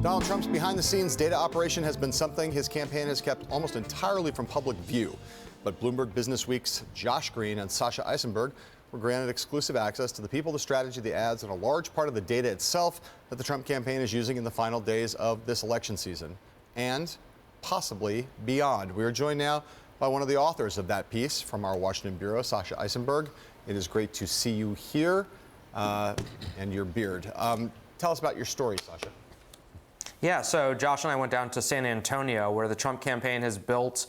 Donald Trump's behind-the-scenes data operation has been something his campaign has kept almost entirely from public view. But Bloomberg Businessweek's Josh Green and Sasha Issenberg were granted exclusive access to the people, the strategy, the ads, and a large part of the data itself that the Trump campaign is using in the final days of this election season, and possibly beyond. We are joined now by one of the authors of that piece from our Washington bureau, Sasha Issenberg. It is great to see you here, and your beard. Tell us about your story, Sasha. Yeah, so Josh and I went down to San Antonio, where the Trump campaign has built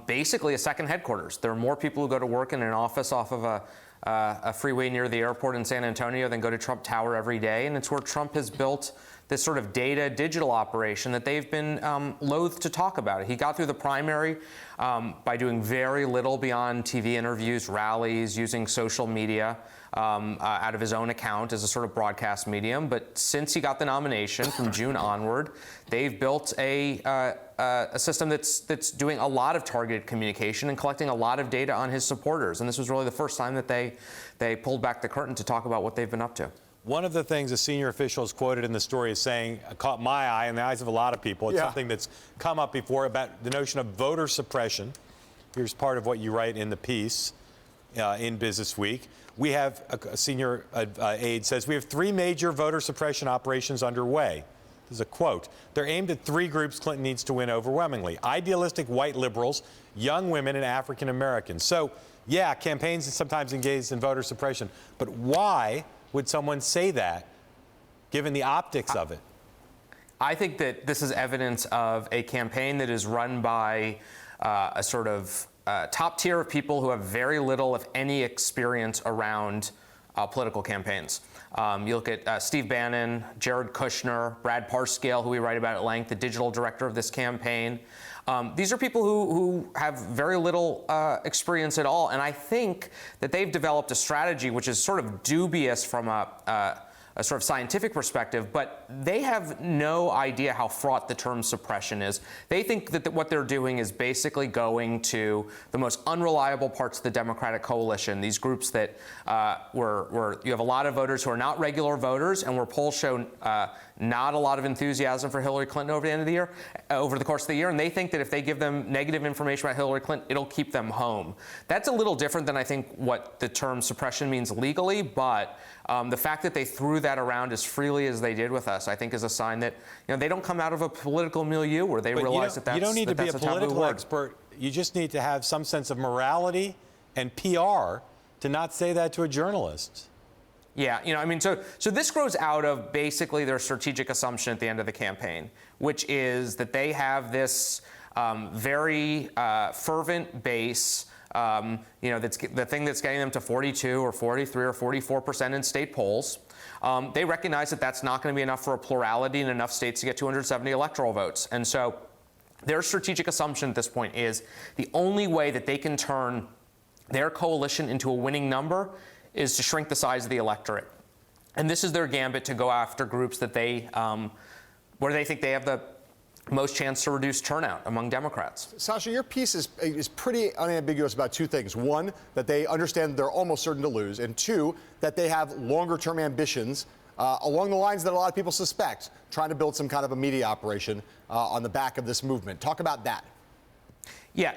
basically a second headquarters. There are more people who go to work in an office off of a freeway near the airport in San Antonio than go to Trump Tower every day, and it's where Trump has built this sort of data digital operation that they've been loath to talk about. He got through the primary by doing very little beyond TV interviews, rallies, using social media out of his own account as a sort of broadcast medium. But since he got the nomination from June onward, they've built a system that's doing a lot of targeted communication and collecting a lot of data on his supporters. And this was really the first time that they pulled back the curtain to talk about what they've been up to. One of the things a senior official is quoted in the story is saying, caught my eye and the eyes of a lot of people. It's something that's come up before about the notion of voter suppression. Here's part of what you write in the piece in Business Week. We have a senior aide says, we have 3 major voter suppression operations underway. This is a quote. They're aimed at 3 groups Clinton needs to win overwhelmingly: idealistic white liberals, young women, and African Americans. So, yeah, campaigns sometimes engage in voter suppression. But why would someone say that, given the optics of it? I think that this is evidence of a campaign that is run by a sort of top tier of people who have very little, if any, experience around political campaigns. You look at Steve Bannon, Jared Kushner, Brad Parscale, who we write about at length, the digital director of this campaign. These are people who have very little experience at all, and I think that they've developed a strategy which is sort of dubious from a sort of scientific perspective, but they have no idea how fraught the term suppression is. They think that what they're doing is basically going to the most unreliable parts of the Democratic coalition, these groups that where you have a lot of voters who are not regular voters, and where polls show not a lot of enthusiasm for Hillary Clinton over the end of the year, over the course of the year, and they think that if they give them negative information about Hillary Clinton, it'll keep them home. That's a little different than I think what the term suppression means legally, but the fact that they threw that around as freely as they did with us, I think, is a sign that they don't come out of a political milieu where they realize that that's you don't need to be a political expert. You just need to have some sense of morality and PR to not say that to a journalist. Yeah, so this grows out of basically their strategic assumption at the end of the campaign, which is that they have this very fervent base. That's the thing that's getting them to 42 or 43 or 44% in state polls. They recognize that that's not going to be enough for a plurality in enough states to get 270 electoral votes. And so their strategic assumption at this point is the only way that they can turn their coalition into a winning number is to shrink the size of the electorate. And this is their gambit to go after groups that where they think they have the most chance to reduce turnout among Democrats. Sasha, your piece is pretty unambiguous about 2 things. 1, that they understand they're almost certain to lose, and 2, that they have longer-term ambitions along the lines that a lot of people suspect, trying to build some kind of a media operation on the back of this movement. Talk about that. Yeah,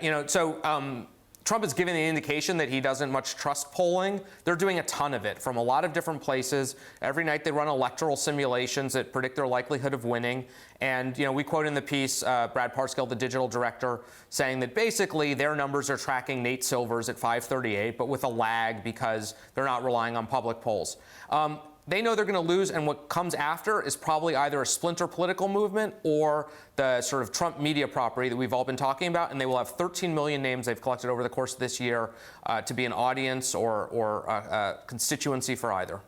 Trump is giving the indication that he doesn't much trust polling. They're doing a ton of it from a lot of different places. Every night they run electoral simulations that predict their likelihood of winning. And, we quote in the piece Brad Parscale, the digital director, saying that basically their numbers are tracking Nate Silver's at 538, but with a lag because they're not relying on public polls. They know they're going to lose, and what comes after is probably either a splinter political movement or the sort of Trump media property that we've all been talking about, and they will have 13 million names they've collected over the course of this year to be an audience or a constituency for either.